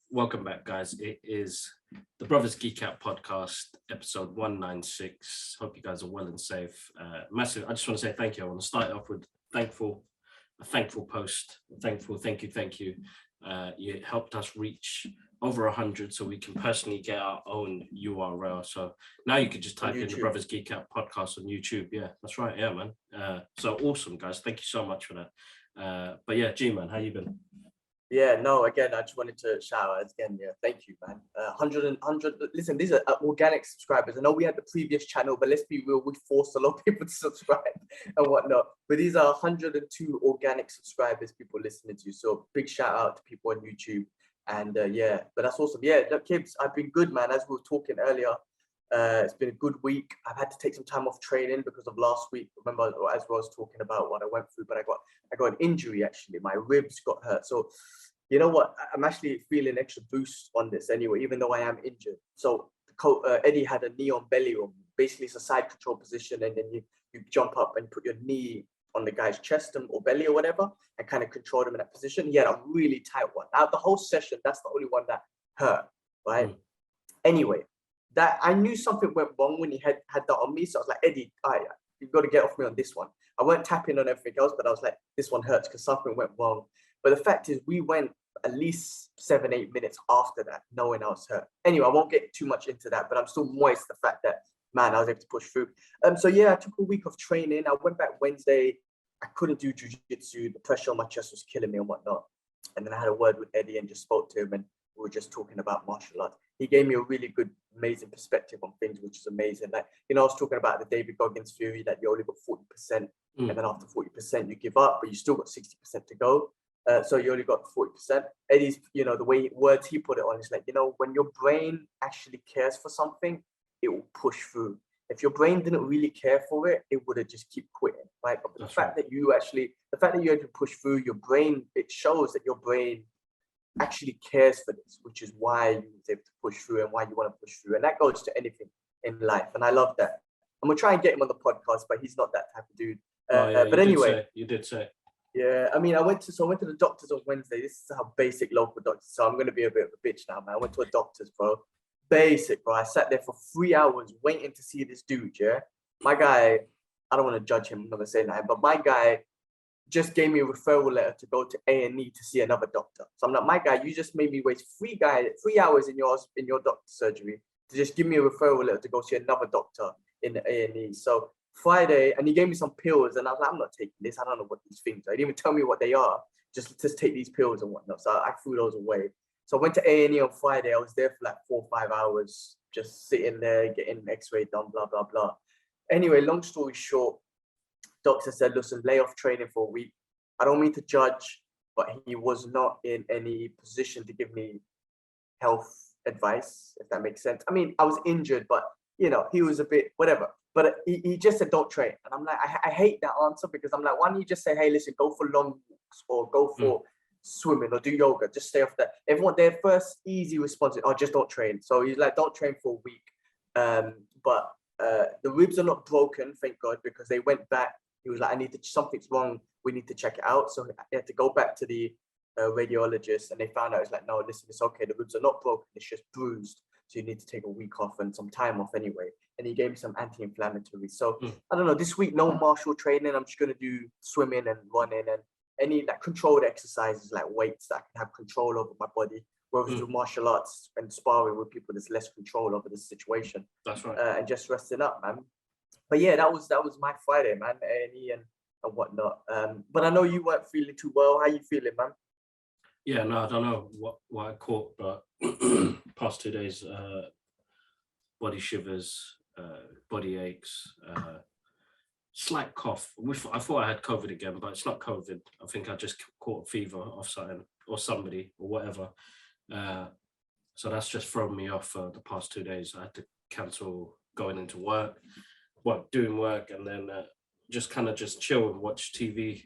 Welcome back, guys. It is the Brothers Geek Out podcast, episode 196. Hope you guys are well and safe. Massive. I just want to say thank you. I want to start off with a thankful post. Thank you. You helped us reach over 100, so we can personally get our own URL. So now you can just type in the Brothers Geek Out podcast on YouTube. Yeah, that's right. Yeah, man. So awesome, guys. Thank you so much for that. But yeah, G man, how you been? Yeah, no, again, I just wanted to shout out again. Yeah, thank you, man. 100. Listen, these are organic subscribers. I know we had the previous channel, but let's be real, we forced a lot of people to subscribe and whatnot. But these are 102 organic subscribers, people listening to you. So big shout out to people on YouTube. And yeah, but that's awesome. Yeah, look, Kibbs, I've been good, man. As we were talking earlier, it's been a good week. I've had to take some time off training because of last week. Remember, as I was talking about what I went through, but I got an injury actually. My ribs got hurt. So you know what? I'm actually feeling extra boost on this anyway, even though I am injured. So Eddie had a knee on belly room. Basically, it's a side control position, and then you jump up and put your knee on the guy's chest or belly or whatever, and kind of control them in that position. He had a really tight one. Out the whole session, that's the only one that hurt, right? Anyway, that I knew something went wrong when he had that on me. So I was like, Eddie, you've got to get off me on this one. I weren't tapping on everything else, but I was like, this one hurts because something went wrong. But the fact is, we went at least 7-8 minutes after that, knowing I was hurt. Anyway, I won't get too much into that, but I'm still moist the fact that, man, I was able to push through. So yeah, I took a week of training. I went back Wednesday. I couldn't do jiu-jitsu. The pressure on my chest was killing me and whatnot. And then I had a word with Eddie and just spoke to him, and we were just talking about martial arts. He gave me a really good, amazing perspective on things, which is amazing. Like, you know, I was talking about the David Goggins theory that you only got 40%, and then after 40% you give up, but you still got 60% to go. So you only got 40%. Eddie's, you know, the way words he put it on is like, you know, when your brain actually cares for something, it will push through. If your brain didn't really care for it, it would have just keep quitting, right? But the fact that you had to push through your brain, it shows that your brain actually cares for this, which is why you was able to push through and why you want to push through. And that goes to anything in life. And I love that. I'm going to try and get him on the podcast, but he's not that type of dude. But anyway. You did say. Yeah, I mean, I went to the doctors on Wednesday. This is how basic local doctors. So I'm going to be a bit of a bitch now, man. I went to a doctor's, bro. Basic, bro. I sat there for 3 hours waiting to see this dude, yeah? My guy, I don't want to judge him, I'm not going to say that, but my guy just gave me a referral letter to go to A&E to see another doctor. So I'm like, my guy, you just made me waste 3 hours in your doctor's surgery to just give me a referral letter to go see another doctor in the A&E. So Friday, and he gave me some pills, and I was like, I'm not taking this. I don't know what these things are. He didn't even tell me what they are. Just take these pills and whatnot. So I threw those away. So I went to A&E on Friday. I was there for like 4 or 5 hours, just sitting there, getting an X-ray done, blah, blah, blah. Anyway, long story short, doctor said, listen, lay off training for a week. I don't mean to judge, but he was not in any position to give me health advice, if that makes sense. I mean, I was injured, but, you know, he was a bit, whatever. But he just said, don't train. And I'm like, I hate that answer, because I'm like, why don't you just say, hey, listen, go for long walks or go for swimming or do yoga. Just stay off that. Everyone, their first easy response is, oh, just don't train. So he's like, don't train for a week. But the ribs are not broken, thank God, because they went back. He was like, something's wrong. We need to check it out. So he had to go back to the radiologist, and they found out, it's like, no, listen, it's okay. The ribs are not broken. It's just bruised. So you need to take a week off and some time off anyway. And he gave me some anti-inflammatory. So I don't know, this week, no martial training. I'm just going to do swimming and running and any like controlled exercises, like weights that I can have control over my body. Whereas with martial arts and sparring with people, there's less control over the situation. That's right. And just resting up, man. But yeah, that was my Friday, man. And whatnot. But I know you weren't feeling too well. How you feeling, man? Yeah, no, I don't know what I caught, but past 2 days, body shivers, body aches, slight cough. I thought I had COVID again, but it's not COVID. I think I just caught a fever off something or somebody or whatever. So that's just thrown me off for the past 2 days. I had to cancel going into doing work, and then just chill and watch TV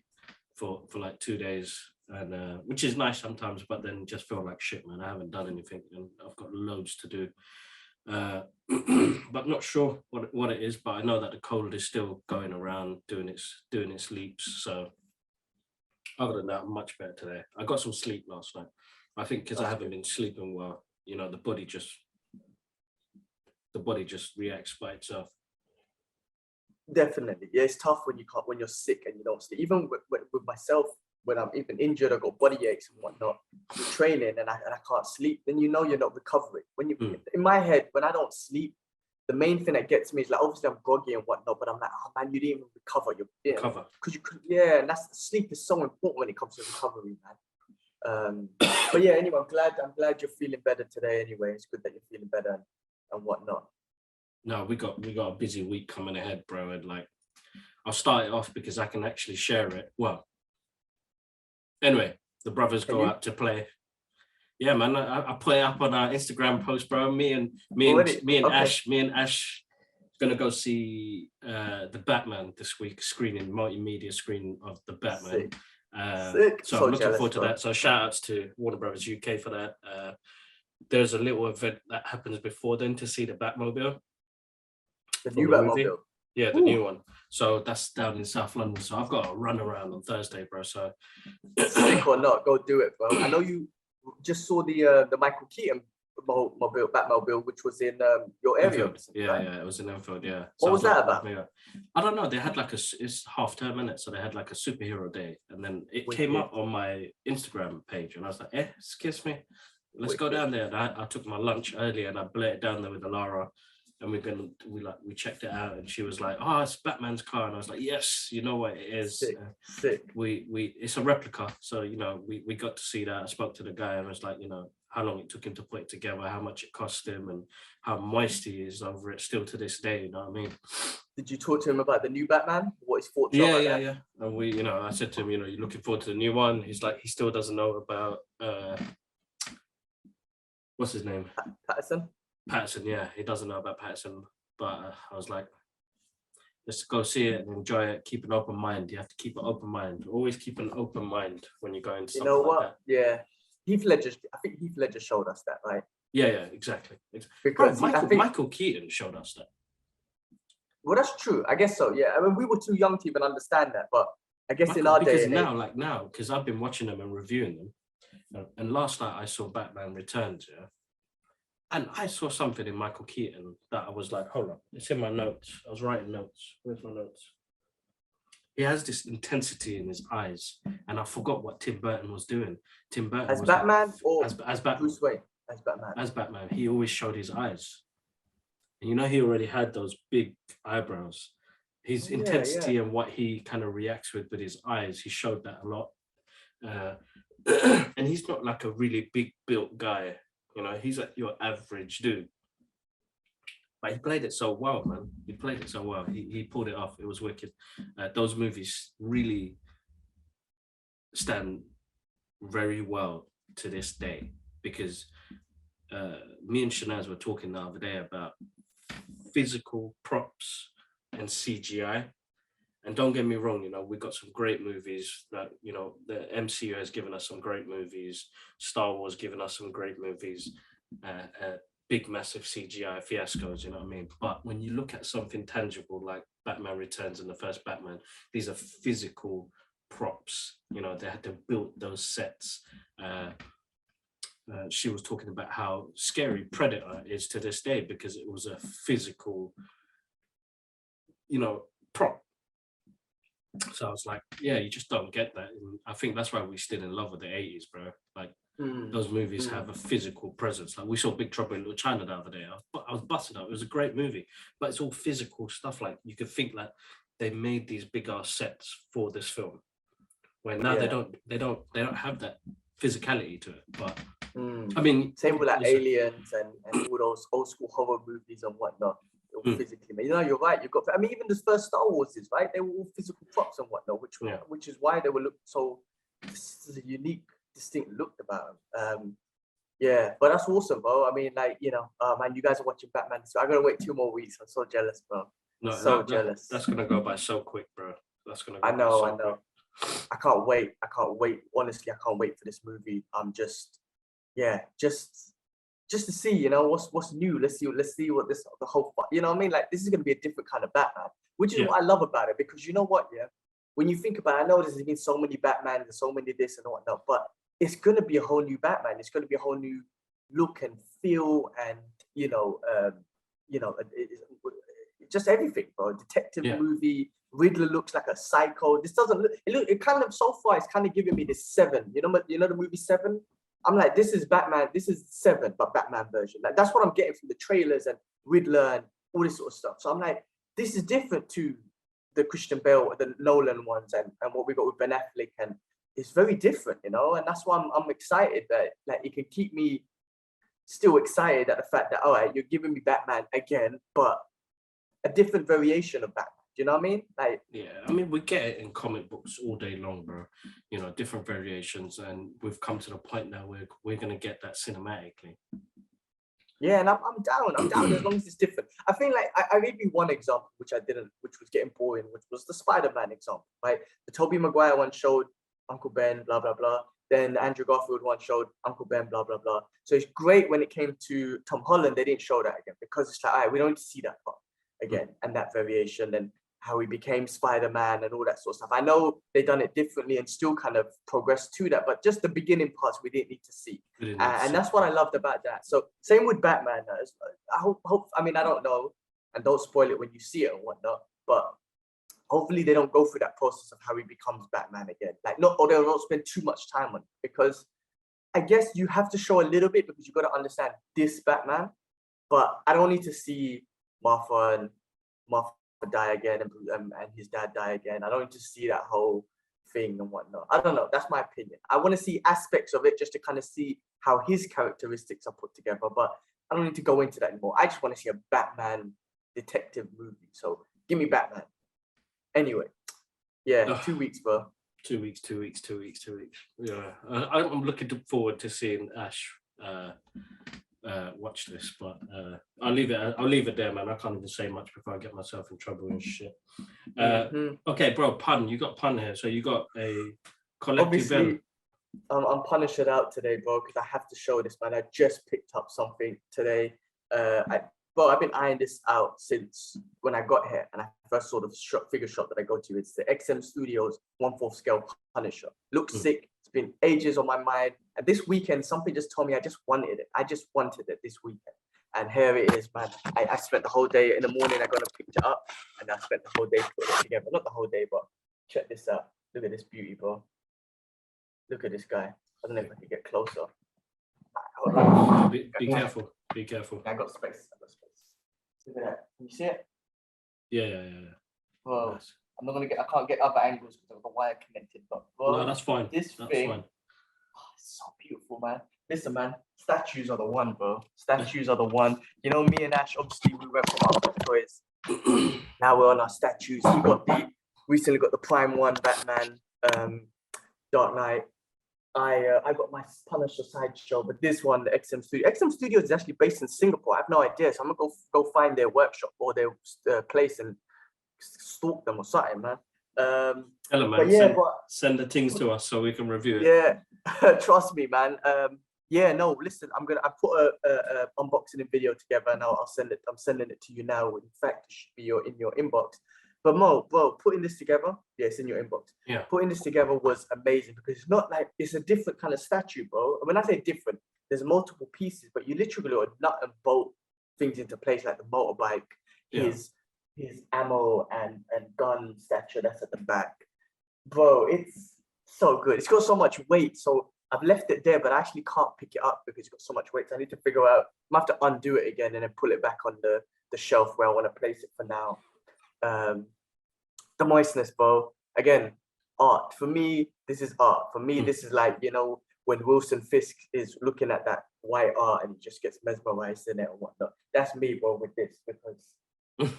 for like 2 days. And which is nice sometimes, but then just feel like shit, man. I haven't done anything and I've got loads to do. but not sure what it is. But I know that the cold is still going around doing its leaps. So other than that, I'm much better today. I got some sleep last night. I think because I haven't been sleeping well, you know, the body just reacts by itself. Definitely, yeah. It's tough when you're sick and you don't sleep. Even with myself, when I'm even injured, I got body aches and whatnot. You're training and I can't sleep. Then you know you're not recovering. When you in my head, when I don't sleep, the main thing that gets me is like obviously I'm groggy and whatnot, but I'm like, oh man, you didn't even recover. Because you could, yeah. And sleep is so important when it comes to recovery, man. But yeah, anyway, I'm glad you're feeling better today. Anyway, it's good that you're feeling better and whatnot. No, we got a busy week coming ahead, bro. And like, I'll start it off because I can actually share it. Well, anyway, the brothers go out to play. Yeah, man, I put it up on our Instagram post, bro. Me and Ash gonna go see the Batman this week, multimedia screening of the Batman. Sick. So I'm looking forward to that. So shout outs to Warner Brothers UK for that. There's a little event that happens before then to see the Batmobile. The new Batmobile. Yeah, the new one. So that's down in South London. So I've got to run around on Thursday, bro. So sick or not, go do it, bro. I know you just saw the Michael Keaton Batmobile, which was in your area. Yeah, it was in Enfield. Yeah. So what was that about? I don't know. They had like it's half term in it, so they had like a superhero day, and then it came up on my Instagram page, and I was like, excuse me, let's go down there. And I took my lunch early, and I bled down there with Alara. And we checked it out, and she was like, "Oh, it's Batman's car," and I was like, "Yes, you know what it is." Sick. It's a replica, so you know we got to see that. I spoke to the guy, and I was like, you know, how long it took him to put it together, how much it cost him, and how moist he is over it still to this day. You know what I mean? Did you talk to him about the new Batman? What his thoughts are? Yeah. And I said to him, you're looking forward to the new one. He's like, he still doesn't know about what's his name? Patterson, yeah, he doesn't know about Patterson, but I was like, let's go see it and enjoy it. Keep an open mind. You have to keep an open mind. Always keep an open mind when you go into something like that. Yeah, I think Heath Ledger showed us that, right? Yeah, exactly. Because Michael Keaton showed us that. Well, that's true. I guess so. Yeah, I mean, we were too young to even understand that, but I guess in our day now, because I've been watching them and reviewing them, and last night I saw Batman Returns. Yeah. And I saw something in Michael Keaton that I was like, hold on, it's in my notes. I was writing notes. Where's my notes? He has this intensity in his eyes. And I forgot what Tim Burton was doing. Tim Burton as Batman or as Batman? Bruce Wayne? As Batman. As Batman. He always showed his eyes. And you know, he already had those big eyebrows. His intensity and what he kind of reacts with his eyes, he showed that a lot. And he's not like a really big built guy. You know, he's like your average dude. But he played it so well, man. He played it so well. He pulled it off. It was wicked. Those movies really stand very well to this day because me and Shanaz were talking the other day about physical props and CGI. And don't get me wrong, you know, we got some great movies that, you know, the MCU has given us some great movies. Star Wars given us some great movies, big, massive CGI fiascos, you know what I mean? But when you look at something tangible like Batman Returns and the first Batman, these are physical props. You know, they had to build those sets. She was talking about how scary Predator is to this day because it was a physical, you know, prop. So I was like, yeah, you just don't get that. And I think that's why we're still in love with the 80s, bro. Like those movies have a physical presence. Like we saw Big Trouble in Little China the other day. I was busted up. It was a great movie, but it's all physical stuff. Like you could think like they made these big ass sets for this film. When now they don't have that physicality to it. But I mean, same with like Aliens and all those old school horror movies and whatnot. Physically made. You know, you're right. You've got. I mean, even the first Star Wars is right. They were all physical props and whatnot, which is why they were looked so. This is a unique, distinct look about them. Yeah, but that's awesome, bro. I mean, like man, you guys are watching Batman. So I gotta wait 2 more weeks. I'm so jealous, bro. Jealous. That's gonna go by so quick, bro. That's gonna. Go I know. Quick. I can't wait. Honestly, I can't wait for this movie. I'm just just to see, you know, what's new. Let's see what this the whole, you know what I mean? Like, this is gonna be a different kind of Batman, which is Yeah. what I love about it, because you know what, yeah, when you think about it, I know there's been so many Batman and so many this and whatnot, but it's gonna be a whole new Batman. It's gonna be a whole new look and feel, and you know, just everything, bro. Detective Yeah. movie. Riddler looks like a psycho. This doesn't look. It kind of, so far, it's kind of giving me this Seven. You know the movie Seven. I'm like, this is Batman. This is Seven, but Batman version. Like, that's what I'm getting from the trailers and Riddler and all this sort of stuff. So I'm like, this is different to the Christian Bale, the Nolan ones, and what we got with Ben Affleck, and it's very different, you know. And that's why I'm excited that, like, it can keep me still excited at the fact that, all right, you're giving me Batman again, but a different variation of Batman. Do you know what I mean? Like, Yeah, I mean, we get it in comic books all day long, bro. You know, different variations, and we've come to the point now where we're gonna get that cinematically. yeah, and I'm down. I'm down as long as it's different. I feel like I gave you one example, which I didn't, which was getting boring, which was the Spider-Man example, right? The Tobey Maguire one showed Uncle Ben, blah blah blah. Then the Andrew Garfield one showed Uncle Ben, blah blah blah. So it's great when it came to Tom Holland, they didn't show that again, because it's like, all right, we don't need to see that part again, and that variation, and how he became Spider-Man and all that sort of stuff. I know they done it differently and still kind of progressed to that, but just the beginning parts we didn't need to see. And that's what I loved about that. So same with Batman. I hope, I mean, I don't know, and don't spoil it when you see it and whatnot, but hopefully they don't go through that process of how he becomes Batman again. Like, not, or they'll not spend too much time on it, because I guess you have to show a little bit, because you got to understand this Batman, but I don't need to see Martha die again, and his dad die again. I don't need to see that whole thing and whatnot. I don't know. That's my opinion. I want to see aspects of it just to kind of see how his characteristics are put together, but I don't need to go into that anymore. I just want to see a Batman detective movie. So give me Batman. Anyway, yeah, 2 weeks, bro. 2 weeks. Yeah, I'm looking forward to seeing Ash watch this, but I'll leave it there, man. I can't even say much before I get myself in trouble and shit. Okay, bro, pun. You got pun here, so you got a collective. Obviously, I'm punishing out today, bro, because I have to show this, man. I just picked up something today. I've been eyeing this out since when I got here, and I first saw the figure shop that I go to. It's the XM Studios 1/4 scale Punisher. Looks sick. It's been ages on my mind. And this weekend, something just told me I just wanted it. I just wanted it this weekend. And here it is, man. I spent the whole day in the morning. I got to pick it up, and I spent the whole day putting it together. Not the whole day, but check this out. Look at this beauty, bro. Look at this guy. I don't know if I can get closer. Be careful. Be careful. I got space. Look at that. Can you see it? Yeah. Bro, Nice. I can't get other angles because of the wire connected, but bro, No, that's fine. This that's thing, fine. it's so beautiful, man. Listen, man, statues are the one, bro. Statues are the one. You know, me and Ash, obviously, we went from our hot toys. Now we're on our statues. Recently got the Prime One, Batman, Dark Knight. I got my Punisher sideshow, but this one, the XM Studio. XM Studio is actually based in Singapore. I have no idea, so I'm gonna go find their workshop or their place and stalk them or something, man. Hello, man. But yeah, send the things to us so we can review it. Yeah, trust me, man. No, listen, I put a unboxing video together, and I'll send it. I'm sending it to you now. In fact, it should be in your inbox. But Mo, bro, putting this together, it's in your inbox. Yeah. Putting this together was amazing, because it's not like, it's a different kind of statue, bro. When I say different, there's multiple pieces, but you literally would nut and bolt things into place, like the motorbike, his ammo and gun statue that's at the back. Bro, it's so good. It's got so much weight, so I've left it there, but I actually can't pick it up because it's got so much weight. So I need to figure out, I have to undo it again and then pull it back on the shelf where I want to place it for now. The moistness, bro. Again, art. For me, this is art. For me, this is like, you know, when Wilson Fisk is looking at that white art and he just gets mesmerized in it and whatnot. That's me, bro, with this, because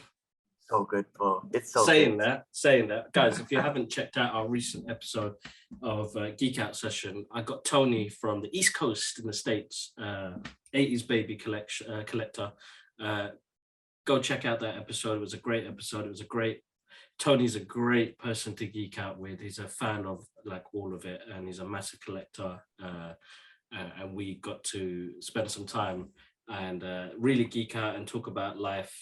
so good, bro. It's so saying good. that, guys, if you haven't checked out our recent episode of Geek Out Session, I got Tony from the East Coast in the States, 80s baby collector. Go check out that episode. It was a great episode. Tony's a great person to geek out with. He's a fan of like all of it, and he's a massive collector. and we got to spend some time and really geek out and talk about life,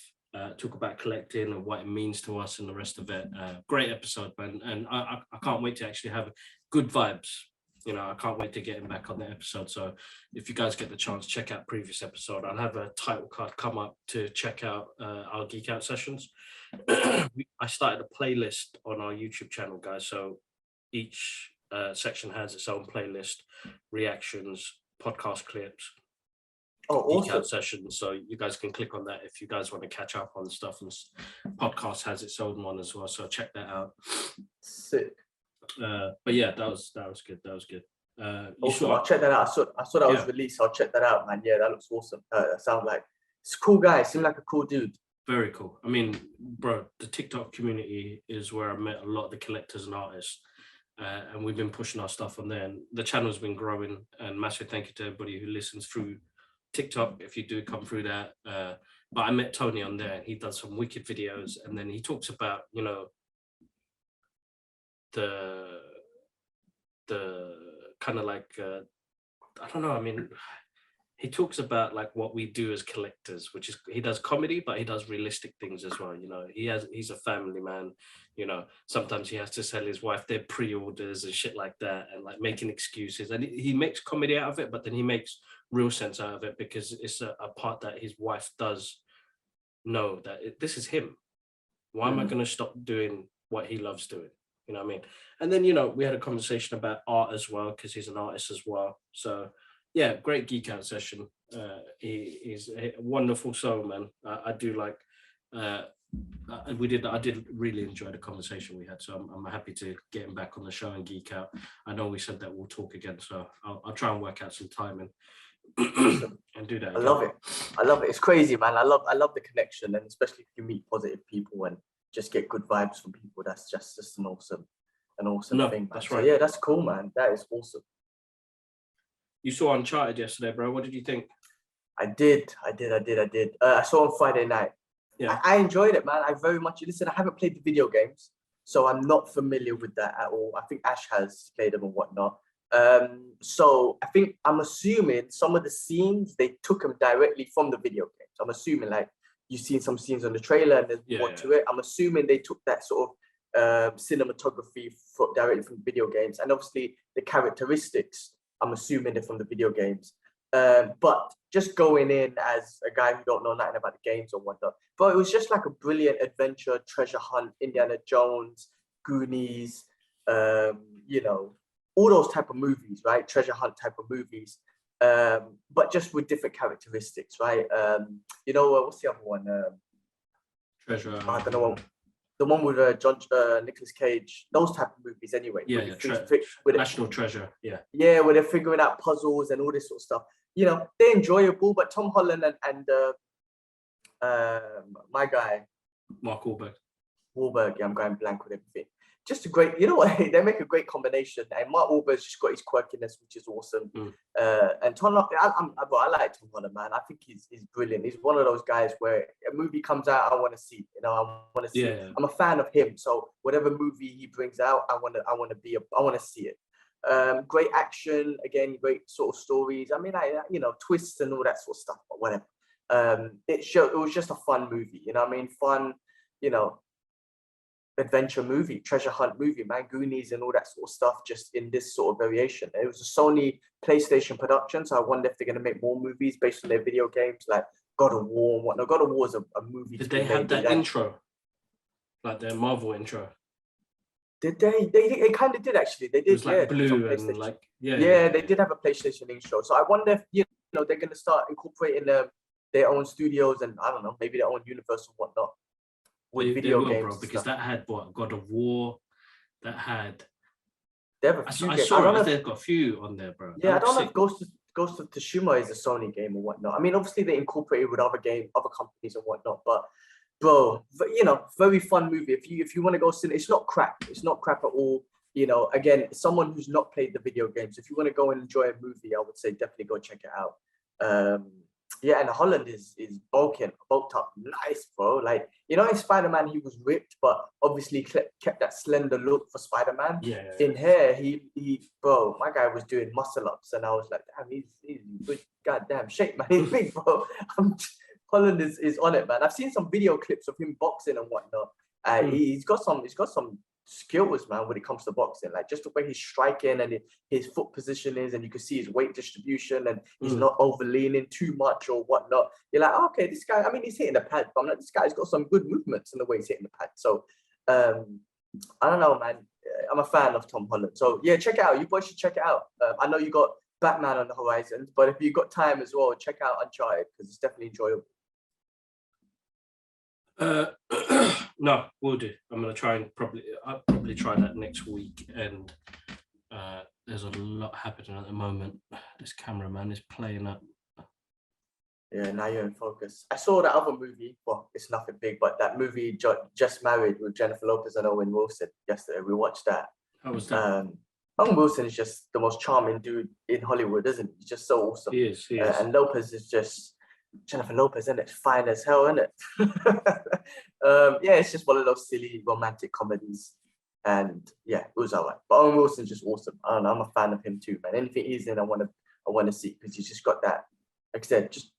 talk about collecting and what it means to us and the rest of it. Great episode, man, and I can't wait to actually have good vibes. You know, I can't wait to get him back on the episode. So if you guys get the chance, check out previous episode. I'll have a title card come up to check out our geek out sessions. I started a playlist on our YouTube channel, guys. So each section has its own playlist, reactions, podcast clips, geek out sessions. So you guys can click on that if you guys want to catch up on stuff. And podcast has its own one as well. So check that out. Sick. But yeah, that was good. That was good. I'll check that out. I saw that was released. I'll check that out, man. Yeah, that looks awesome. That sounds like it's a cool guy. Seems like a cool dude. Very cool. I mean, bro, the TikTok community is where I met a lot of the collectors and artists, and we've been pushing our stuff on there. And the channel's been growing. And massive thank you to everybody who listens through TikTok. If you do come through that, but I met Tony on there, and he does some wicked videos. And then he talks about, you know, the kind of like I don't know, I mean, he talks about like what we do as collectors, which is he does comedy, but he does realistic things as well. You know, he's a family man. You know, sometimes he has to sell his wife their pre-orders and shit like that, and like making excuses, and he makes comedy out of it, but then he makes real sense out of it because it's a part that his wife does know that this is him. Why am I going to stop doing what he loves doing? You know what I mean? And then, you know, we had a conversation about art as well, because he's an artist as well. So yeah, great geek out session. He's a wonderful soul, man. I do like, I did really enjoy the conversation we had. So I'm happy to get him back on the show and geek out. I know we said that we'll talk again, so I'll try and work out some time and do that again. I love it. It's crazy, man. I love the connection, and especially if you meet positive people and just get good vibes from people. That's just an awesome thing, man. That's so, right. yeah, that's cool, man. That is awesome. You saw Uncharted yesterday, bro. What did you think? I did. I saw on Friday night. Yeah, I enjoyed it, man. I very much listen. I haven't played the video games, so I'm not familiar with that at all. I think Ash has played them and whatnot. So I think I'm assuming some of the scenes they took them directly from the video games. I'm assuming like you've seen some scenes on the trailer and there's more to it. I'm assuming they took that sort of cinematography directly from video games, and obviously the characteristics, I'm assuming they're from the video games. But just going in as a guy who don't know nothing about the games or whatnot, but it was just like a brilliant adventure, treasure hunt, Indiana Jones, Goonies, you know, all those type of movies, right? Treasure hunt type of movies, but just with different characteristics, right? You know, what's the other one? Treasure. I don't know. The one with Nicolas Cage, those type of movies anyway. Yeah, National Treasure. Yeah. Yeah, where they're figuring out puzzles and all this sort of stuff. You know, they're enjoyable, but Tom Holland and my guy, Mark Wahlberg, yeah, I'm going blank with everything. Just a great, you know what, they make a great combination. And Mark Wahlberg's just got his quirkiness, which is awesome. And Tom, I like Tom Holland, man. I think he's brilliant. He's one of those guys where a movie comes out, I want to see. You know, I want to see. Yeah. I'm a fan of him, so whatever movie he brings out, I want to see it. Great action, again, great sort of stories. I mean, you know, twists and all that sort of stuff, but whatever. It was just a fun movie. You know what I mean? Fun, you know, adventure movie, treasure hunt movie, man, Goonies and all that sort of stuff, just in this sort of variation. It was a Sony PlayStation production, so I wonder if they're going to make more movies based on their video games, like God of War and whatnot. God of War is a movie. Did they have that intro, like their Marvel intro? Did they? They kind of did actually. They did. It was like blue and like they did have a PlayStation intro. So I wonder if you know they're going to start incorporating their own studios and I don't know, maybe their own universe and whatnot. With video games, bro, because that had what God of War, that had. They have a few I saw they've got a few on there, bro. Yeah, I don't know if Ghost of Tsushima is a Sony game or whatnot. I mean, obviously they incorporated with other companies and whatnot, but bro, you know, very fun movie. If you want to go see it, it's not crap. It's not crap at all. You know, again, someone who's not played the video games, if you want to go and enjoy a movie, I would say definitely go check it out. Yeah, and Holland is bulked up nice, bro. Like, you know, in Spider-Man he was ripped, but obviously kept that slender look for Spider-Man. Yeah. In here, he bro, my guy was doing muscle ups, and I was like, damn, he's in good goddamn shape, man. He's big, bro. Holland is on it, man. I've seen some video clips of him boxing and whatnot. He's got some skills, man, when it comes to boxing. Like just the way he's striking and his foot position is, and you can see his weight distribution, and he's not over leaning too much or whatnot. You're like, oh, okay, this guy, I mean, he's hitting the pad, but I'm like, this guy's got some good movements in the way he's hitting the pad. So I don't know, man. I'm a fan of Tom Holland. So yeah, check it out. You boys should check it out. I know you got Batman on the horizon, but if you've got time as well, check out Uncharted because it's definitely enjoyable. No, we'll do. I'm gonna try and I'll probably try that next week. And there's a lot happening at the moment. This cameraman is playing up. Yeah, now you're in focus. I saw that other movie. Well, it's nothing big, but that movie Just Married with Jennifer Lopez and Owen Wilson yesterday. We watched that. How was that? Owen Wilson is just the most charming dude in Hollywood, isn't he? He's just so awesome. He is. And Lopez is just Jennifer Lopez, isn't it? Fine as hell, isn't it? Yeah, it's just one of those silly romantic comedies. And yeah, it was alright. But Owen Wilson's just awesome. I don't know, I'm a fan of him too, man. Anything he's in, I want to see because he's just got that. Like I said, just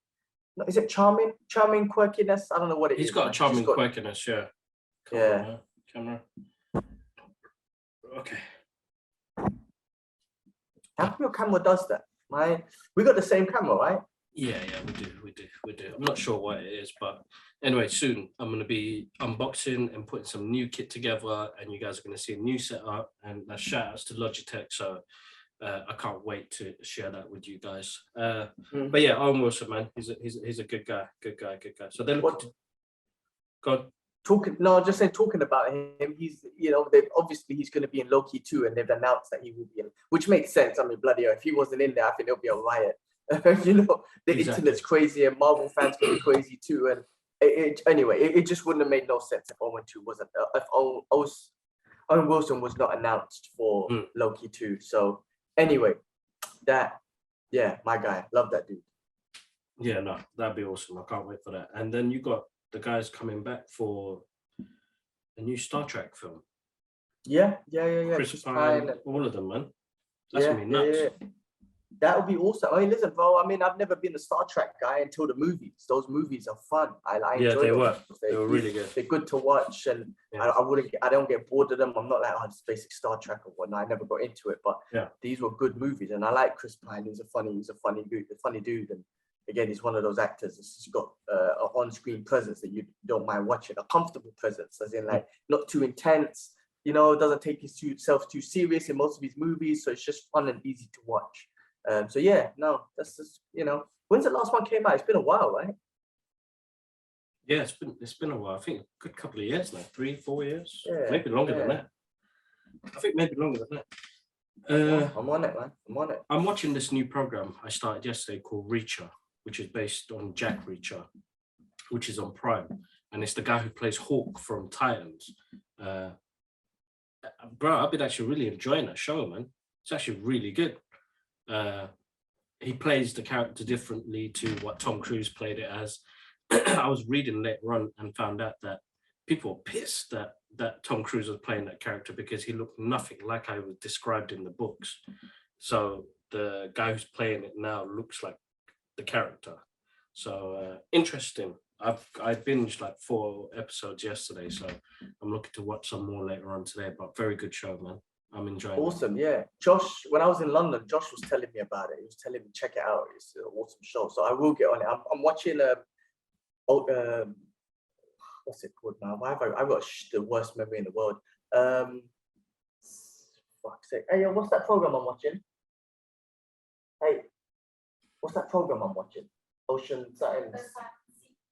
is it charming quirkiness? I don't know what it is. He's got a charming quirkiness, yeah. Yeah. Camera. Okay. How come your camera does that? We got the same camera, right? Yeah, we do. I'm not sure what it is, but anyway, soon I'm going to be unboxing and putting some new kit together, and you guys are going to see a new setup. And shout outs to Logitech. So I can't wait to share that with you guys. But yeah, Owen Wilson, man, he's a good guy. So then, God. Just saying, talking about him, he's, you know, obviously he's going to be in Loki 2, and they've announced that he will be in, which makes sense. I mean, bloody hell, if he wasn't in there, I think there'll be a riot. You know, the internet's crazy, and Marvel fans can be crazy too. And it just wouldn't have made no sense if Owen 2 wasn't, if Owen Wilson was not announced for Loki 2. So anyway, my guy, love that dude. Yeah, no, that'd be awesome. I can't wait for that. And then you got the guys coming back for a new Star Trek film. Yeah. Chris Pine, all of them, man. That's gonna be nuts. Yeah. That would be awesome. I mean, listen, bro. I mean, I've never been a Star Trek guy until the movies. Those movies are fun. I enjoy they them. were. They were really good. They're good to watch, and I don't get bored of them. I'm not like, it's basic Star Trek or whatnot. I never got into it, but these were good movies, and I like Chris Pine. He's a funny dude, and again, he's one of those actors that's got an on-screen presence that you don't mind watching, a comfortable presence, as in like not too intense. You know, doesn't take himself too serious in most of his movies, so it's just fun and easy to watch. So yeah, no, that's just, you know, when's the last one came out? It's been a while, right? Yeah, it's been a while. I think a good couple of years now, 3-4 years, maybe longer than that. I think maybe longer than that. I'm on it, man. I'm on it. I'm watching this new program I started yesterday called Reacher, which is based on Jack Reacher, which is on Prime, and it's the guy who plays Hawk from Titans. Bro, I've been actually really enjoying that show, man. It's actually really good. He plays the character differently to what Tom Cruise played it as. I was reading later on and found out that people were pissed that Tom Cruise was playing that character because he looked nothing like I was described in the books. So the guy who's playing it now looks like the character. So interesting. I binged like 4 episodes yesterday, so I'm looking to watch some more later on today. But very good show, man. I'm enjoying it. Awesome, yeah. Josh, when I was in London, Josh was telling me about it. He was telling me check it out. It's an awesome show. So I will get on it. I'm watching what's it called now? Why have I've got the worst memory in the world. Fuck's sake. Hey, what's that program I'm watching? Hey, what's that program I'm watching? Ocean something.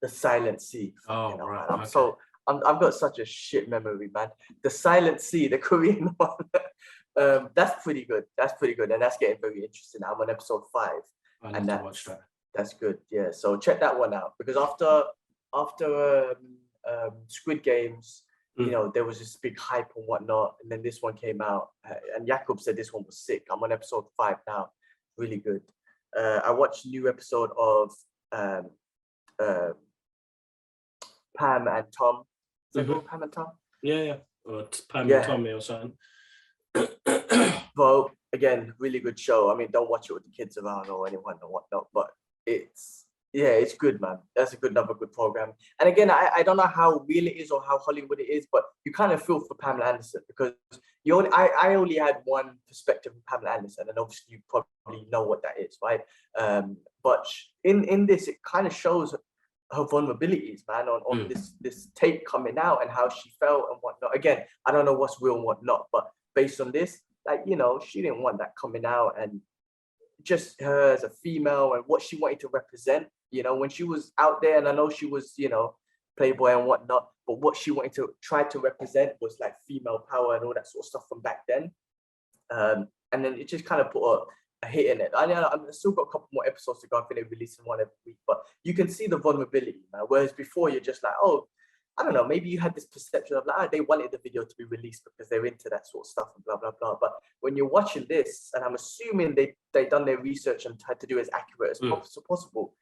The Silent Sea. Oh, right. I've got such a shit memory, man. The Silent Sea, the Korean one. That's pretty good. And that's getting very interesting. I'm on episode 5. I need to watch that. That's good. Yeah. So check that one out, because after Squid Games, you know, there was this big hype and whatnot, and then this one came out, and Jakob said this one was sick. I'm on episode 5 now. Really good. I watched a new episode of um, uh, Pam and Tom. Is that called Pam and Tom? Yeah. Or Pam and Yeah. Tommy or something. Well, again, really good show. I mean, don't watch it with the kids around or anyone or whatnot, but it's good, man. That's another good program. And again, I don't know how real it is or how Hollywood it is, but you kind of feel for Pamela Anderson because I only had one perspective of Pamela Anderson, and obviously you probably know what that is, right? But in this, it kind of shows her vulnerabilities, man, on this tape coming out and how she felt and whatnot. Again, I don't know what's real and whatnot, but based on this, like, you know, she didn't want that coming out, and just her as a female and what she wanted to represent, you know, when she was out there, and I know she was, you know, Playboy and whatnot, but what she wanted to try to represent was like female power and all that sort of stuff from back then. And then it just kind of put a hit in it. I've still got a couple more episodes to go. I think they're releasing one every week, but you can see the vulnerability, man. Whereas before you're just like, oh, I don't know, maybe you had this perception of like, they wanted the video to be released because they're into that sort of stuff and blah, blah, blah. But when you're watching this, and I'm assuming they done their research and tried to do as accurate as possible,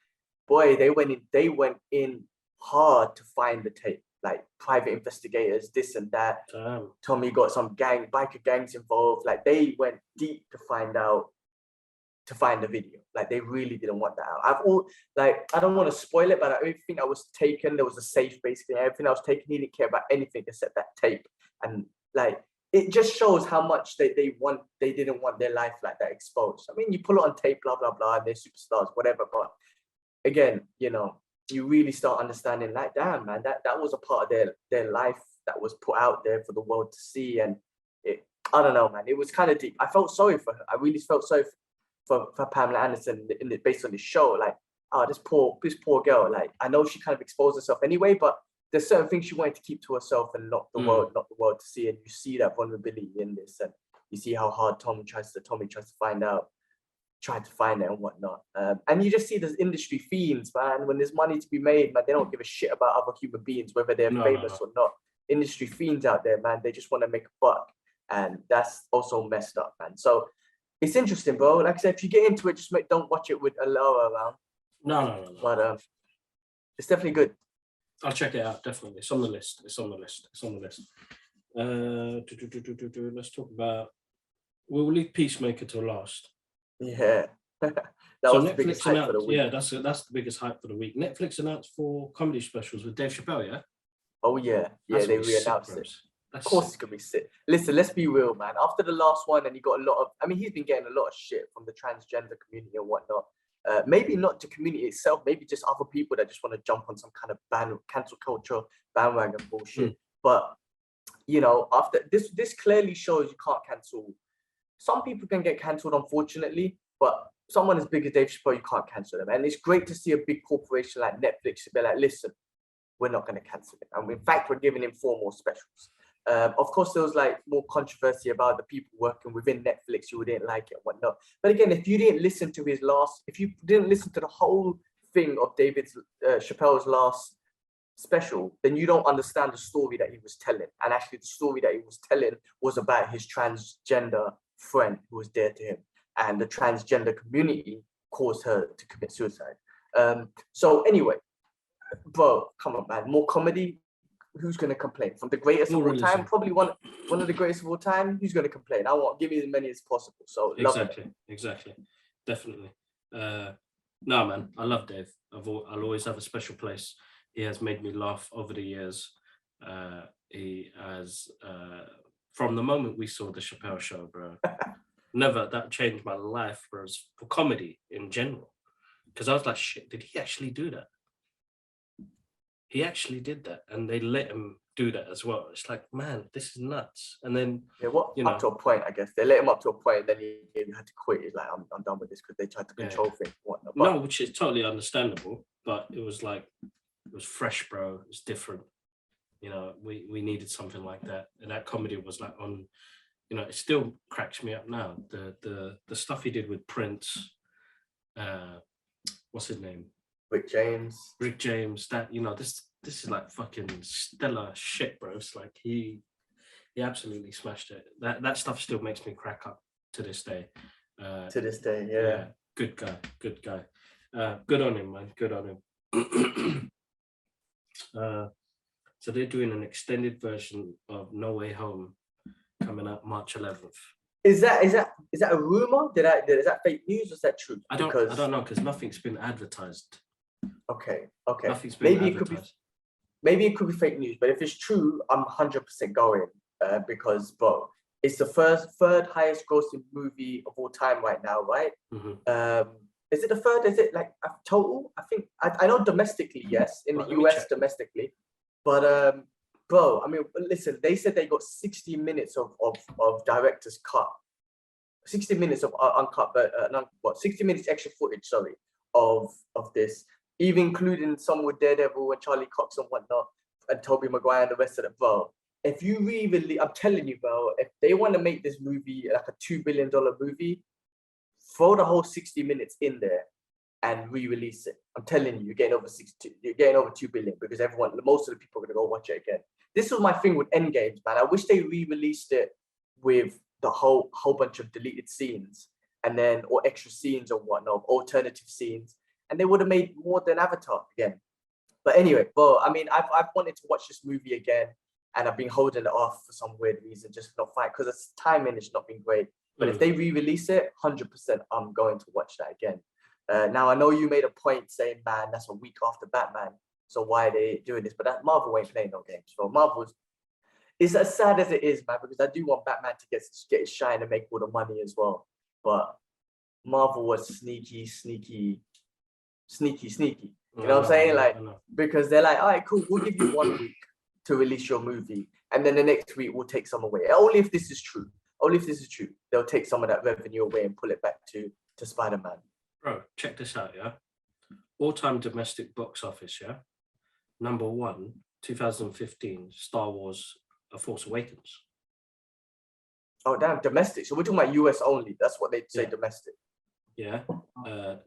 boy, they went in hard to find the tape, like private investigators, this and that. Damn. Tommy got some biker gangs involved. Like they went deep to find the video. Like they really didn't want that out. I don't want to spoil it, but everything that was taken, there was a safe basically. Everything that was taken, he didn't care about anything except that tape. And like it just shows how much they didn't want their life like that exposed. I mean, you pull it on tape, blah blah blah, and they're superstars, whatever. But again, you know, you really start understanding like, damn, man, that was a part of their life that was put out there for the world to see. And I don't know, man, it was kind of deep. I felt sorry for her. I really felt sorry for Pamela Anderson based on this show. Like, oh, this poor girl. Like, I know she kind of exposed herself anyway, but there's certain things she wanted to keep to herself and not the world to see. And you see that vulnerability in this, and you see how hard Tommy tries to find it and whatnot. And you just see those industry fiends, man. When there's money to be made, man, they don't give a shit about other human beings, whether they're famous or not. Industry fiends out there, man, they just want to make a buck. And that's also messed up, man. So it's interesting, bro. Like I said, if you get into it, just don't watch it with a lower around. No. But it's definitely good. I'll check it out, definitely. It's on the list. Let's talk about, we'll leave Peacemaker till last. Yeah. That was the biggest hype for the week. Yeah, that's the biggest hype for the week. Netflix announced 4 comedy specials with Dave Chappelle, yeah? Oh, yeah. Yeah, they re-announced it. Of course it's going to be sick. Listen, let's be real, man. After the last one, and he got a lot of, I mean, he's been getting a lot of shit from the transgender community and whatnot. Maybe not the community itself, maybe just other people that just want to jump on some kind of cancel culture bandwagon bullshit. But, you know, after this clearly shows you can't cancel. Some people can get cancelled, unfortunately, but someone as big as Dave Chappelle, you can't cancel them. And it's great to see a big corporation like Netflix be like, listen, we're not going to cancel it. And in fact, we're giving him 4 more specials. Of course, there was like more controversy about the people working within Netflix who didn't like it and whatnot. But again, if you didn't listen to the whole thing of Chappelle's last special, then you don't understand the story that he was telling. And actually, the story that he was telling was about his transgender friend who was dear to him, and the transgender community caused her to commit suicide. So anyway, bro, come on, man, more comedy. Who's going to complain? From the greatest of all time, probably one of the greatest of all time. Who's going to complain? Give me as many as possible. So exactly, definitely. No, man, I love Dave. I'll always have a special place. He has made me laugh over the years. He has, from the moment we saw the Chappelle Show, bro. That changed my life, bro, for comedy in general. Because I was like, shit, did he actually do that? He actually did that, and they let him do that as well. It's like, man, this is nuts. And then, up to a point, I guess they let him up to a point, and then he had to quit. He's like, I'm done with this, because they tried to control things, whatnot. No, which is totally understandable, but it was fresh, bro. It was different. You know, we needed something like that, and that comedy was like on. You know, it still cracks me up now. The stuff he did with Prince. What's his name? Rick James, that, you know, this is like fucking stellar shit, bro. It's like he absolutely smashed it. That stuff still makes me crack up to this day. Yeah. Good guy. Good on him, man. Good on him. So they're doing an extended version of No Way Home coming out March 11th. Is that a rumor? Is that fake news or is that true? I don't know, because nothing's been advertised. Okay. Nothing's been Maybe advertised. it could be fake news, but if it's true, I'm 100% going because, bro, it's the third highest grossing movie of all time right now, right? Mm-hmm. Is it the third? Is it like a total? I think I know domestically, yes, in Right, the let me US check. domestically, but bro, I mean, listen, they said they got 60 minutes of director's cut, 60 minutes of uncut, but 60 minutes extra footage, sorry, of this, even including some with Daredevil and Charlie Cox and whatnot, and Tobey Maguire and the rest of it, bro. If you really, I'm telling you, bro, if they want to make this movie like a $2 billion movie, throw the whole 60 minutes in there and re-release it. I'm telling you, you're getting over 2 billion because most of the people are gonna go watch it again. This was my thing with Endgames, man. I wish they re-released it with the whole bunch of deleted scenes and then or extra scenes or whatnot, alternative scenes, and they would have made more than Avatar again. But anyway, bro, I mean, I've wanted to watch this movie again, and I've been holding it off for some weird reason, just not fine because its timing has not been great. But if they re-release it, 100%, I'm going to watch that again. Now I know you made a point saying, man, that's a week after Batman, so why are they doing this? But that Marvel ain't playing no games. So Marvel's, it's as sad as it is, man, because I do want Batman to get his shine and make all the money as well. But Marvel was sneaky. You know what I'm saying? Like, because they're like, all right, cool, we'll give you 1 week to release your movie, and then the next week we'll take some away. Only if this is true. They'll take some of that revenue away and pull it back to Spider-Man. Bro, check this out, yeah? All-time domestic box office, yeah? Number 1, 2015, Star Wars: A Force Awakens. Oh, damn, domestic. So we're talking about US only. That's what they say, domestic. Yeah.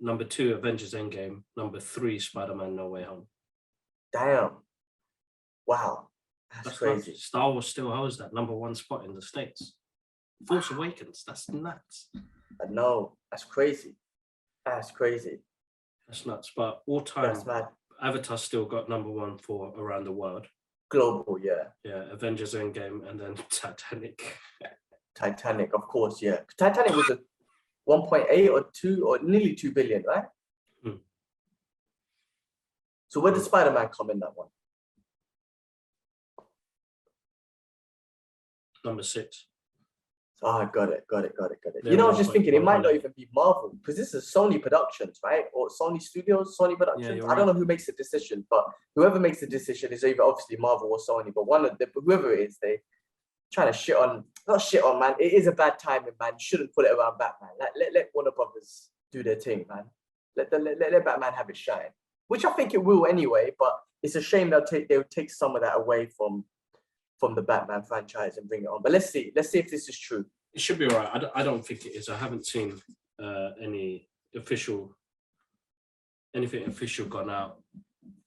Number 2, Avengers Endgame. Number 3, Spider-Man: No Way Home. Damn. Wow. That's crazy. Nuts. Star Wars still holds that number 1 spot in the States. Force Awakens, that's nuts. I know. That's crazy. That's nuts. But all time, that's mad. Avatar still got number 1 for around the world. Global, yeah. Yeah, Avengers Endgame and then Titanic. Titanic, of course, yeah. Titanic was a 1.8 or 2 or nearly 2 billion, right? So where did Spider-Man come in that one? Number 6. Ah, got it. You know, I was just thinking it might not even be Marvel because this is Sony Productions, right? Or Sony Studios, Sony Productions. Yeah, I don't know who makes the decision, but whoever makes the decision is either obviously Marvel or Sony. But whoever it is, they trying to not shit on, man. It is a bad timing, man. You shouldn't put it around Batman. Let Warner Brothers do their thing, man. Let Batman have its shine, which I think it will anyway. But it's a shame they'll take some of that away from the Batman franchise and bring it on. But let's see if this is true. It should be all right. I don't think it is. I haven't seen anything official gone out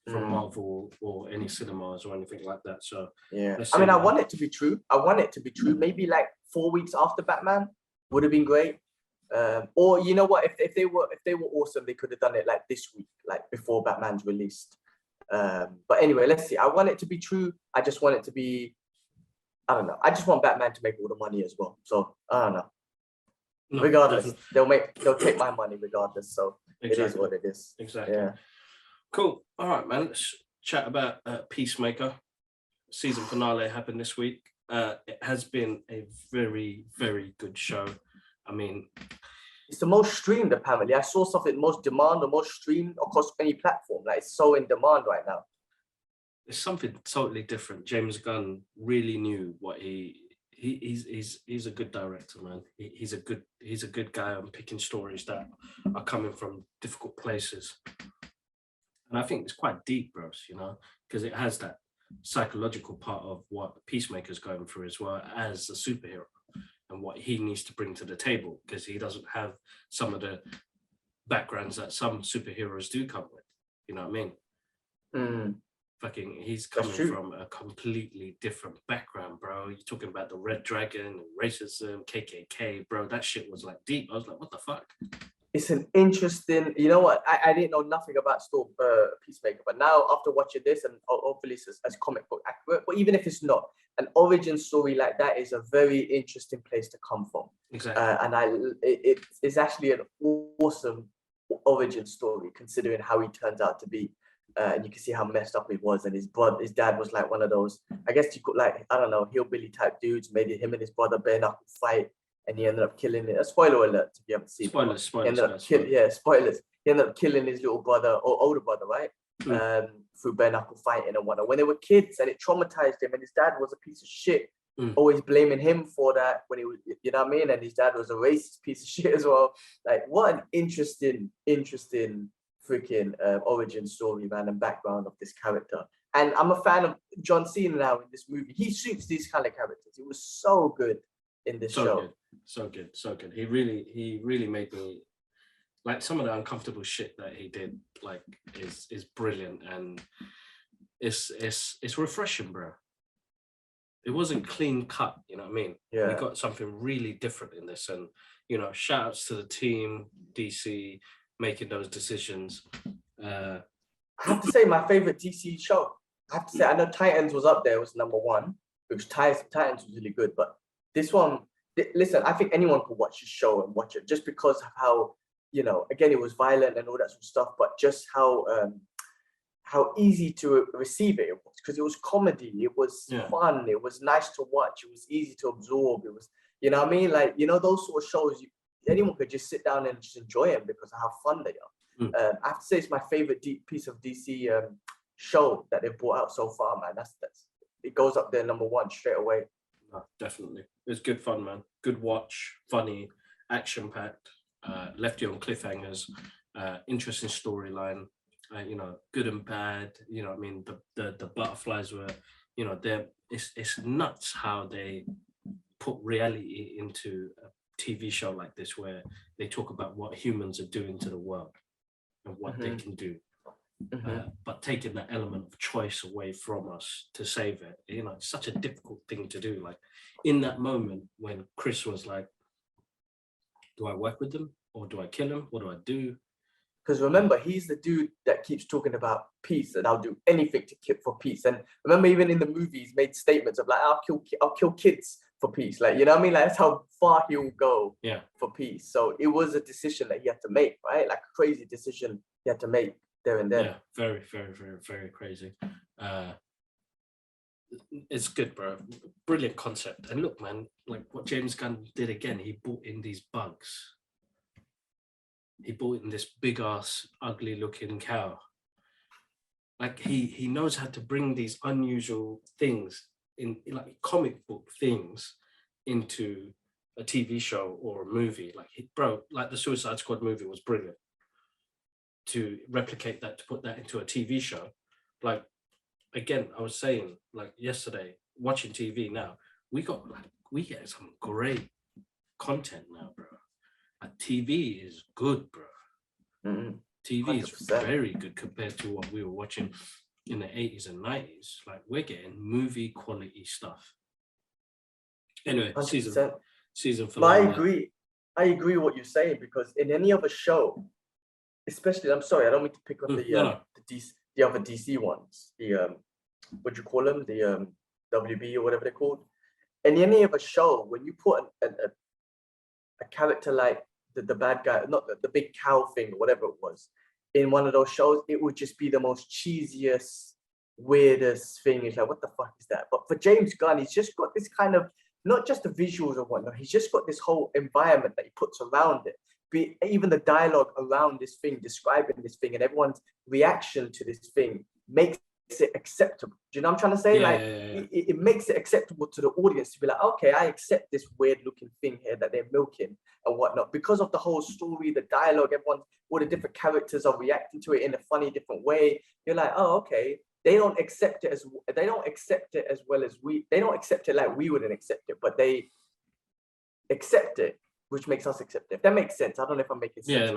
from Marvel or any cinemas or anything like that. So yeah, I mean, I want it to be true. Maybe like 4 weeks after Batman would have been great. Or you know what? If they were awesome, they could have done it like this week, like before Batman's released. But anyway, let's see. I want it to be true. I just want it to be. I don't know. I just want Batman to make all the money as well. So I don't know. No, regardless, definitely. they'll take my money regardless. So exactly. It is what it is. Exactly. Yeah. Cool. All right, man. Let's chat about Peacemaker. Season finale happened this week. It has been a very, very good show. I mean, it's the most streamed apparently. I saw something most demand, the most streamed across any platform. Like it's so in demand right now. It's something totally different. James Gunn really knew what he's a good director, man. He's a good guy on picking stories that are coming from difficult places. And I think it's quite deep, bros, you know, because it has that psychological part of what Peacemaker's going through as well as a superhero and what he needs to bring to the table because he doesn't have some of the backgrounds that some superheroes do come with. You know what I mean? He's coming from a completely different background, bro. You're talking about the Red Dragon and racism, KKK, bro. That shit was like deep. I was like, what the fuck? it's an interesting, you know what, I didn't know nothing about Peacemaker, but now after watching this, and hopefully it's as comic book accurate, but even if it's not, an origin story like that is a very interesting place to come from. Exactly. And it's actually an awesome origin story considering how he turns out to be. And you can see how messed up he was, and his dad was like one of those, I guess you could, like, I don't know, hillbilly type dudes. Maybe him and his brother bare knuckle fight, and he ended up killing it. A spoiler alert if you haven't seen Spoilers, it. spoilers. Spoilers. He ended up killing his little brother or older brother, right? Mm. Through bare knuckle fighting and whatnot. When they were kids, and it traumatized him, and his dad was a piece of shit. Always blaming him for that when he was, you know what I mean? And his dad was a racist piece of shit as well. Like, what an interesting freaking origin story, man, and background of this character. And I'm a fan of John Cena now in this movie. He suits these kind of characters. He was so good in this show. So good. He really made me, like, some of the uncomfortable shit that he did, like, is brilliant, and it's refreshing, bro. It wasn't clean cut, you know what I mean? Yeah. We got something really different in this, and, you know, shout outs to the team, DC, making those decisions. I have to say, my favorite DC show, I have to say, I know Titans was up there, it was #1, which Titans was really good, but this one, listen, I think anyone could watch this show and watch it just because of how, you know, again, it was violent and all that sort of stuff, but just how easy to receive it was, because it was comedy, it was fun, it was nice to watch, it was easy to absorb, it was, you know what I mean? Like, you know, those sort of shows, anyone could just sit down and just enjoy them because of how fun they are. I have to say, it's my favorite piece of DC show that they've brought out so far, man. That's it goes up there #1 straight away. No, definitely. It was good fun, man. Good watch, funny, action-packed, left you on cliffhangers, interesting storyline. You know, good and bad. You know, I mean, the butterflies were, you know, it's nuts how they put reality into a TV show like this, where they talk about what humans are doing to the world and what they can do, but taking that element of choice away from us to save it. You know, it's such a difficult thing to do. Like, in that moment when Chris was like, "Do I work with them or do I kill him? What do I do?" Because remember, he's the dude that keeps talking about peace, and I'll do anything for peace. And remember, even in the movies, made statements of like, I'll kill kids for peace. Like, you know what I mean? Like, that's how far he will go for peace. So it was a decision that he had to make, right? Like, a crazy decision he had to make there and then. Yeah, very, very, very, very crazy. It's good, bro. Brilliant concept. And look, man, like what James Gunn did again, he brought in these bugs. He brought in this big ass, ugly looking cow. Like, he knows how to bring these unusual things in, like comic book things, into a TV show or a movie. Like, bro, like the Suicide Squad movie was brilliant. To replicate that, to put that into a TV show, like, again, I was saying, like yesterday, watching TV now, we get some great content now, bro. Like, TV is good, bro. TV is 100%. very good compared to what we were watching in the 80s and 90s. Like, we're getting movie quality stuff. Anyway, 100%. season But I finale. agree what you're saying, because in any other show, especially, I'm sorry, I don't mean to pick up the other DC ones, the what do you call them, the WB or whatever they're called. In any other show, when you put a character like the bad guy, not the big cow thing or whatever it was, in one of those shows, it would just be the most cheesiest, weirdest thing. It's like, what the fuck is that? But for James Gunn, he's just got this kind of, not just the visuals and whatnot, he's just got this whole environment that he puts around it. Even the dialogue around this thing, describing this thing, and everyone's reaction to this thing makes it acceptable. Do you know what I'm trying to say? It makes it acceptable to the audience to be like, okay, I accept this weird looking thing here that they're milking and whatnot, because of the whole story, the dialogue, all the different characters are reacting to it in a funny different way. You're like, oh, okay. They don't accept it as well as we. They don't accept it like we wouldn't accept it, but they accept it, which makes us accept it. If that makes sense. I don't know if I'm making sense.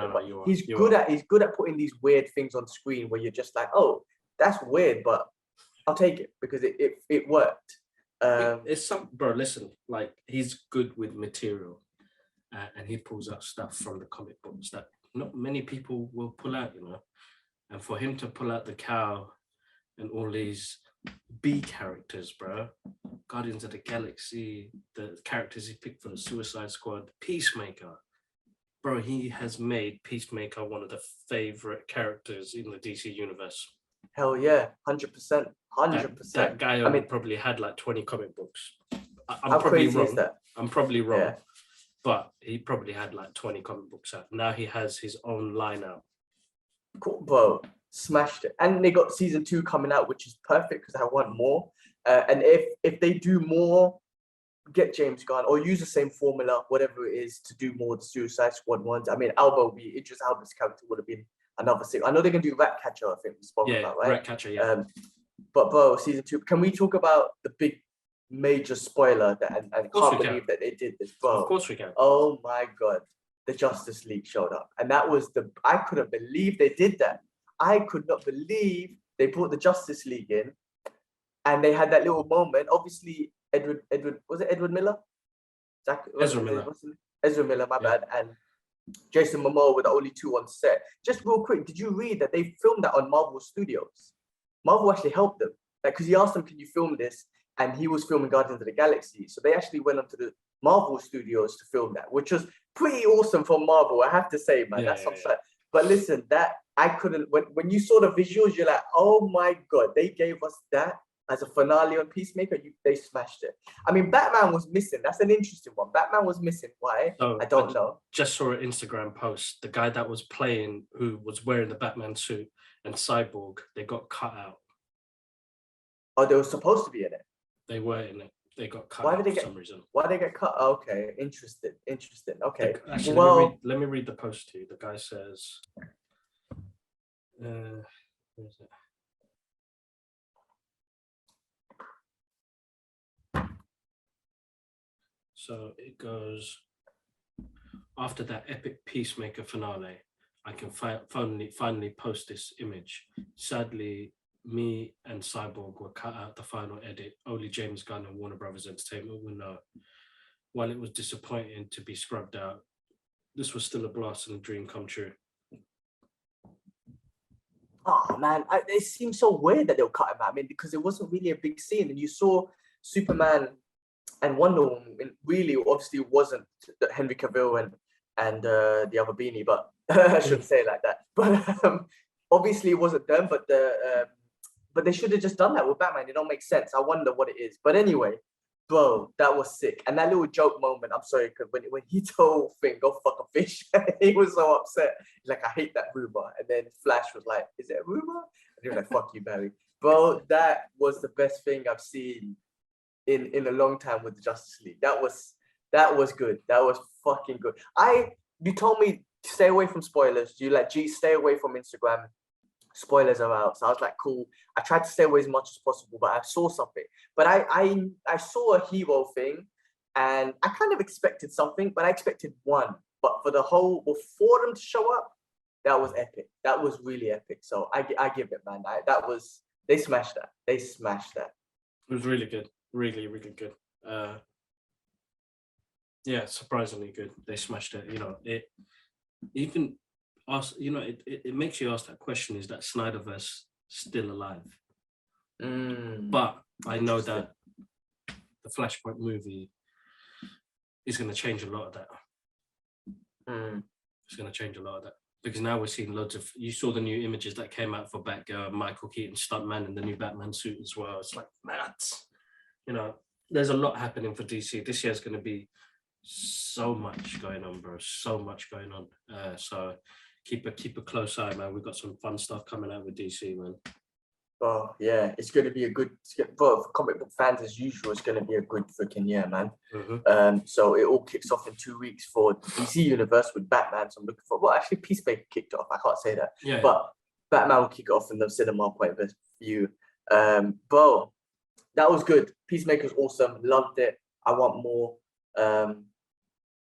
He's good at putting these weird things on screen where you're just like, oh, that's weird, but I'll take it because it worked. It's some, bro, listen, like, he's good with material, and he pulls out stuff from the comic books that not many people will pull out, you know. And for him to pull out the cow and all these B characters, bro, Guardians of the Galaxy, the characters he picked for the Suicide Squad, Peacemaker, bro, he has made Peacemaker one of the favorite characters in the DC universe. Hell yeah, 100%, That 100%. guy I mean, probably had like 20 comic books. I'm how probably crazy is wrong. that? I'm probably wrong, Yeah. but he probably had like 20 comic books out. Now he has his own line out. Cool, bro, smashed it. And they got season 2 coming out, which is perfect because I want more. And if they do more, get James Gunn or use the same formula, whatever it is, to do more of the Suicide Squad ones. I mean, Alba will be Idris Elba's character would have been another thing. I know they're gonna do Ratcatcher, I think we spoke about, right? Ratcatcher, yeah. But bro, season 2, can we talk about the big major spoiler that and can't believe that they did this, bro? Of course we can. Oh my god, the Justice League showed up, and that was I couldn't believe they did that. I could not believe they brought the Justice League in, and they had that little moment. Obviously, Edward was it Edward Miller? Ezra Miller. Ezra Miller, my bad, and Jason Momoa were the only two on set. Just real quick, did you read that they filmed that on Marvel Studios? Marvel actually helped them, like, because he asked them, "Can you film this?" And he was filming Guardians of the Galaxy, so they actually went onto the Marvel Studios to film that, which was pretty awesome for Marvel, I have to say, man. That's upset. But listen, that I couldn't. When you saw the visuals, you're like, "Oh my god!" They gave us that as a finale on Peacemaker. They smashed it. I mean, Batman was missing. That's an interesting one. Batman was missing. Why? I don't know. Just saw an Instagram post. The guy that was playing, who was wearing the Batman suit, and Cyborg, they got cut out. Oh, they were supposed to be in it. They were in it. They got cut out for some reason. Why did they get cut? Okay, interesting. Okay. Actually, well, let me read the post to you. The guy says, where is it? So it goes, after that epic Peacemaker finale, I can finally post this image. Sadly, me and Cyborg were cut out the final edit. Only James Gunn and Warner Brothers Entertainment will know. While it was disappointing to be scrubbed out, this was still a blast and a dream come true. Oh man, it seems so weird that they'll cut him out. I mean, because it wasn't really a big scene, and you saw Superman and Wonder Woman. Really, obviously, it wasn't Henry Cavill and the other beanie, but I shouldn't say it like that. But obviously, it wasn't them. But they should have just done that with Batman. It don't make sense. I wonder what it is. But anyway, bro, that was sick. And that little joke moment, I'm sorry, because when he told Finn, "Go fuck a fish," he was so upset. He's like, "I hate that rumor." And then Flash was like, "Is it a rumor?" And he was like, "Fuck you, Barry." Bro, that was the best thing I've seen in a long time with the Justice League. That was good. That was fucking good. You told me to stay away from spoilers. You like, "Gee, stay away from Instagram. Spoilers are out." So I was like, cool. I tried to stay away as much as possible, but I saw something. But I saw a hero thing, and I kind of expected something, but I expected one. But for them to show up, that was epic. That was really epic. So I give it, man. They smashed that. They smashed that. It was really good. Really, really good. Yeah, surprisingly good. They smashed it. You know, it even ask. You know, it makes you ask that question: is that Snyderverse still alive? But I know that the Flashpoint movie is going to change a lot of that. It's going to change a lot of that because now we're seeing loads of. You saw the new images that came out for Michael Keaton stuntman in the new Batman suit as well. It's like, man, you know, there's a lot happening for DC. This year's going to be so much going on, bro. So much going on. So keep a close eye, man. We've got some fun stuff coming out with DC, man. Oh yeah, it's going to be a good. For comic book fans, as usual, it's going to be a good freaking year, man. So it all kicks off in 2 weeks for the DC universe with Batman. So I'm looking for. Well, actually, Peacemaker kicked off. I can't say that. Yeah. But Batman will kick it off in the cinema point of view. Bro, that was good. Peacemaker's awesome. Loved it. I want more.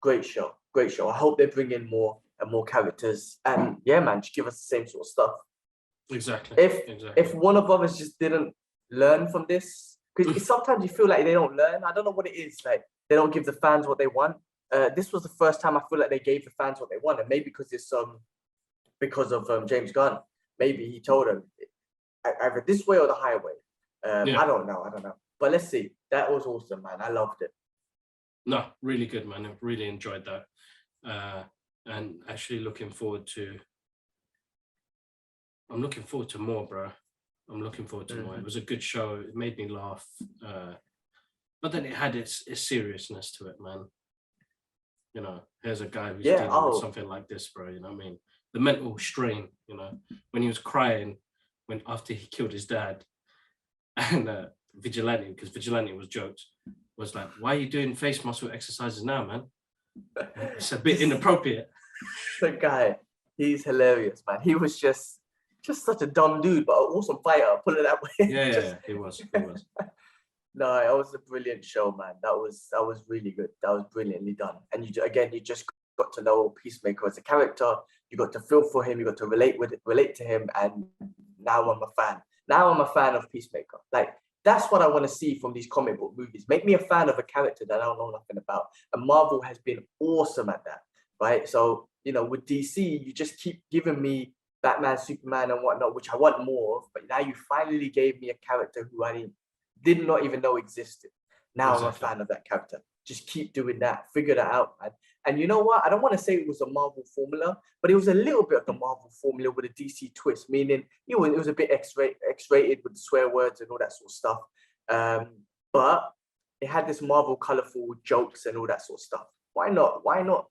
Great show. I hope they bring in more and more characters. And yeah, man, just give us the same sort of stuff. Exactly. If Warner Brothers just didn't learn from this, because sometimes you feel like they don't learn. I don't know what it is. Like they don't give the fans what they want. This was the first time I feel like they gave the fans what they want, and maybe because it's because of James Gunn. Maybe he told him either this way or the highway. I don't know. But let's see. That was awesome, man. I loved it. No, really good, man. I really enjoyed that. And actually looking forward to more, bro. I'm looking forward to more. It was a good show. It made me laugh. But then it had its seriousness to it, man. You know, here's a guy who's dealing with something like this, bro. You know what I mean? The mental strain, you know, when he was crying after he killed his dad, and Vigilante, because Vigilante was joked, was like, why are you doing face muscle exercises now, man? It's a bit inappropriate. The guy, he's hilarious, man. He was just such a dumb dude, but an awesome fighter, put it that way. Yeah, he was. No, it was a brilliant show, man. That was really good. That was brilliantly done. And you just got to know Peacemaker as a character. You got to feel for him. You got to relate to him. And now I'm a fan. Now I'm a fan of Peacemaker. Like, that's what I want to see from these comic book movies. Make me a fan of a character that I don't know nothing about. And Marvel has been awesome at that, right? So, you know, with DC, you just keep giving me Batman, Superman, and whatnot, which I want more of. But now you finally gave me a character who I did not even know existed. Now I'm a fan of that character. Just keep doing that. Figure that out, man. And you know what? I don't want to say it was a Marvel formula, but it was a little bit of the Marvel formula with a DC twist, meaning it was a bit X-rated with the swear words and all that sort of stuff. But it had this Marvel colorful jokes and all that sort of stuff. Why not?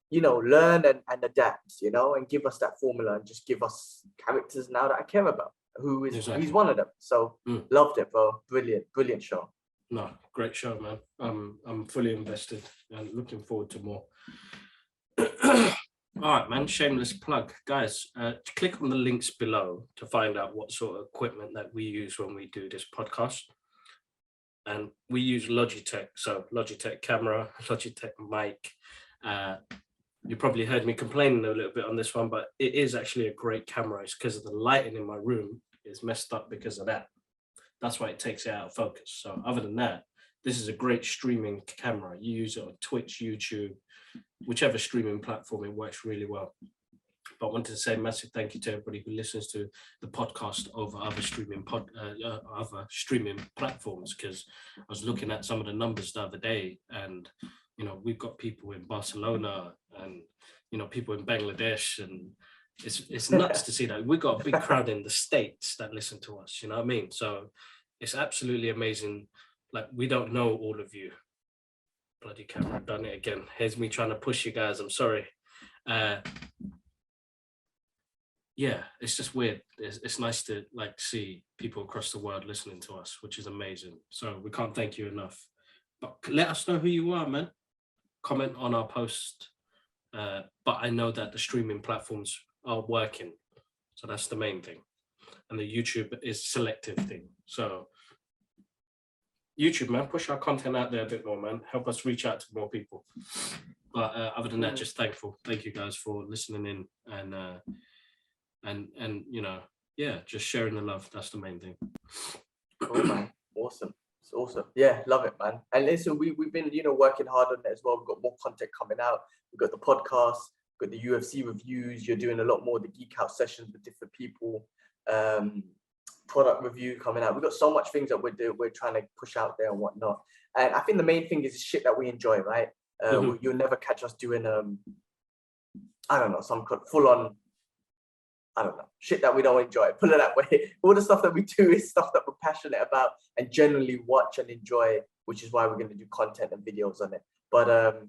You know, learn and adapt, you know, and give us that formula and just give us characters now that I care about. He's one of them. So loved it, bro. Brilliant show. No, great show, man. I'm fully invested and looking forward to more. All right, man. Shameless plug, guys. Click on the links below to find out what sort of equipment that we use when we do this podcast. And we use Logitech, so Logitech camera, Logitech mic. You probably heard me complaining a little bit on this one, but it is actually a great camera. It's because of the lighting in my room is messed up because of that. That's why it takes it out of focus. So other than that, this is a great streaming camera. You use it on Twitch, YouTube, whichever streaming platform, it works really well. But I wanted to say a massive thank you to everybody who listens to the podcast over other streaming platforms, because I was looking at some of the numbers the other day, and you know, we've got people in Barcelona and, you know, people in Bangladesh, and it's nuts to see that. We've got a big crowd in the States that listen to us, you know what I mean? So it's absolutely amazing. Like, we don't know all of you. Bloody camera, done it again. Here's me trying to push you guys. I'm sorry. Yeah, it's just weird. It's nice to like see people across the world listening to us, which is amazing. So we can't thank you enough. But let us know who you are, man. Comment on our post. But I know that the streaming platforms are working, so that's the main thing. And the YouTube is selective thing. So YouTube, man, push our content out there a bit more, man. Help us reach out to more people. But other than that, just thankful. Thank you guys for listening in and you know, yeah, just sharing the love. That's the main thing. Cool, man. Awesome. It's awesome. Yeah, love it, man. And listen, we've been, you know, working hard on it as well. We've got more content coming out. We've got the podcast, we've got the UFC reviews. You're doing a lot more of the geek out sessions with different people. Product review coming out. We've got so much things that we're trying to push out there and whatnot. And I think the main thing is shit that we enjoy, right? You'll never catch us doing I don't know, some full on, I don't know, shit that we don't enjoy. Put it that way. All the stuff that we do is stuff that we're passionate about and generally watch and enjoy, which is why we're going to do content and videos on it. But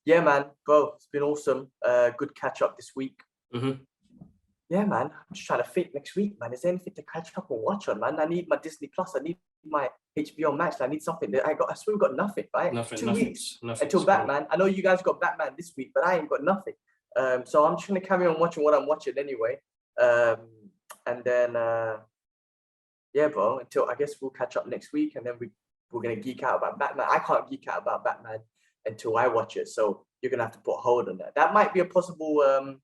yeah, man, bro, it's been awesome. Good catch up this week. Yeah, man, I'm just trying to think next week, man. Is there anything to catch up and watch on, man? I need my Disney Plus. I need my HBO Max. I need something. I swear we got nothing, right? Nothing. 2 weeks until Batman. I know you guys got Batman this week, but I ain't got nothing. So I'm just going to carry on watching what I'm watching anyway. And then, yeah, bro, until I guess we'll catch up next week, and then we're going to geek out about Batman. I can't geek out about Batman until I watch it. So you're going to have to put a hold on that. That might be a possible...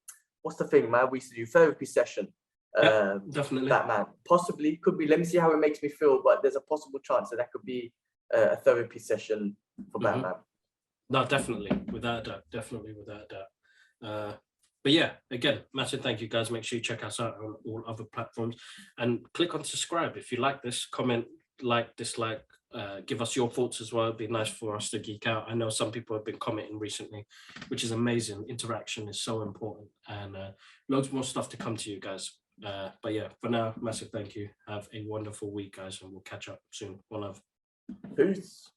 what's the thing, man? We used to do therapy session. Definitely. Batman. Possibly. Could be. Let me see how it makes me feel. But there's a possible chance that could be a therapy session for Batman. No, definitely. Without a doubt. Definitely without a doubt. But yeah, again, massive thank you, guys. Make sure you check us out on all other platforms and click on subscribe if you like this. Comment, like, dislike, give us your thoughts as well. It'd be nice for us to geek out. I know some people have been commenting recently, which is amazing. Interaction is so important, and loads more stuff to come to you guys. But yeah, for now, massive thank you. Have a wonderful week, guys, and we'll catch up soon. One love. Peace.